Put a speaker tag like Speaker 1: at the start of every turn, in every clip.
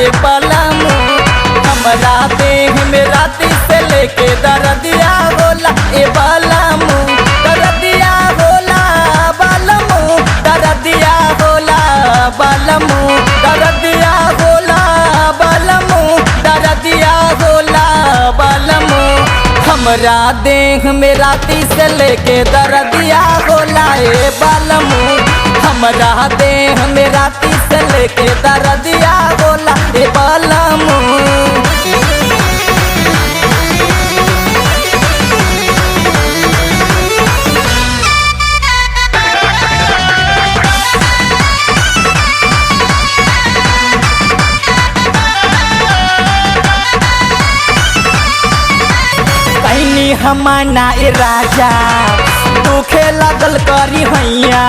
Speaker 1: ए बलमू। हमरा देह में राती से लेके दर्दिया होला ए बलमू। दर्दिया होला बलमू, दर्दिया होला बलमू, दर्दिया होला बलमू, दर्दिया होला बलमू। हमरा देह में राती से लेके दर्दिया होला ए बलमू। हमरा देह में राती से लेके दर्दिया होला ए बलमू। हमाना ए राजा दुखे लगल करी हैया।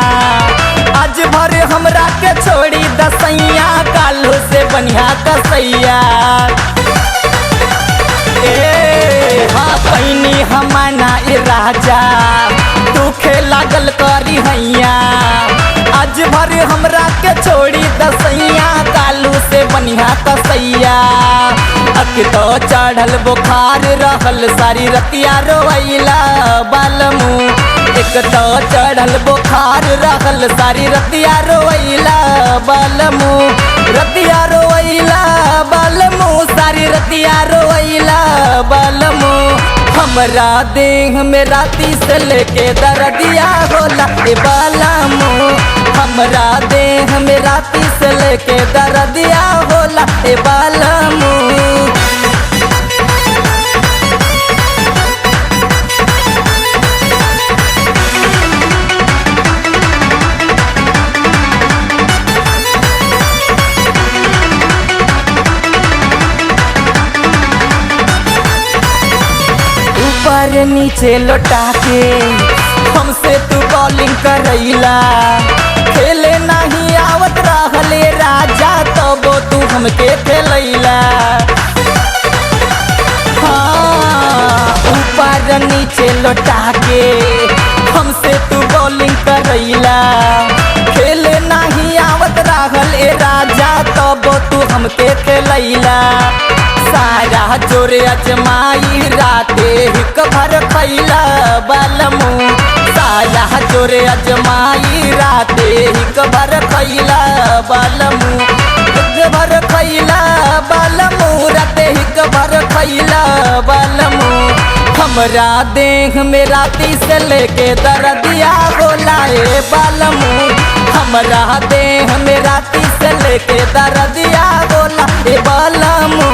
Speaker 1: आज भर हमरा के छोड़ी दसैया, कालू से बनिया कसैया। हाँ पैनी हमाना ए राजा दुखे लागल करी हैया। आज भर हमरा के छोड़ी दसैया, कालू से बनिया कसैया। अक तो चढ़ल बुखार रहल सारी रतिया रोइला बलमू। एक तो चढ़ल बुखार रहल सारी रतिया रोइला बलमू। रतिया रोइला बलमू, सारी रतिया रोइला बलमू। हमरा देह में राती से लेके दर्दिया होला ए बलमू। हमरा देह में राती से लेके दर्दिया होला ए बलमू। ऊपर नीचे लौटा के हमसे तू बॉलिंग करैला। खेले नहीं आवत रहले राजा, तब तू हमके खेलैला। हाँ ऊपर नीचे लौटा के हमसे तू बॉलिंग करैला। खेले नहीं आवत रहले राजा, तब तू हमके खेलैला। सारा जोरे अजमाई राते हिक भर खैला बलमू। सारा जोरे अजमाई राते हिक भर खैला बलमू। हिक भर खैला बलमू, राते हिक भर खैला बलमू। हमरा देह में राती से लेके दर्दिया होला ए बलमू। हमरा देह में राती से लेके दर्दिया होला ए बलमू।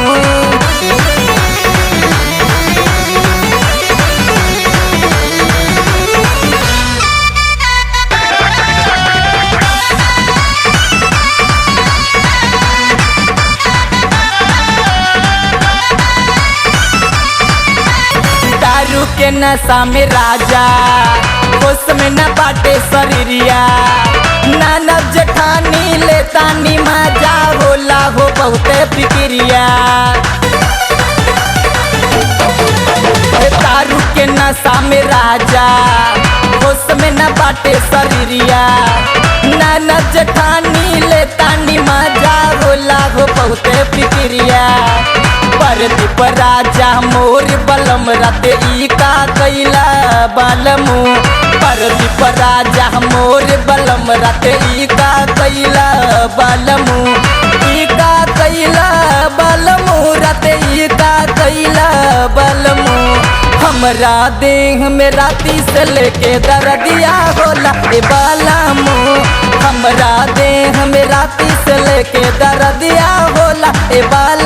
Speaker 1: दारू के नशा में राजा होश में न बाटे शरीरिया। ननद जेठानी लेता नी मजा होला हो बहुते फिक्रिया। दारू के नशा में राजा होश में न बाटे शरीरिया। ननद जेठानी लेता नी मजा होला हो बहुते फिक्रिया। परदीप राजा मोर बलम राते ई का कैला बलमू। परदीप राजा मोर बलम राते ई का कैला बलमू। ई का कैला बलमू, राते ई का कैला बलमू। हमरा देह में राती से लेके दर्दिया होला ए बलमू। हमरा देह में राती से लेके दर्दिया होला ए बलमू।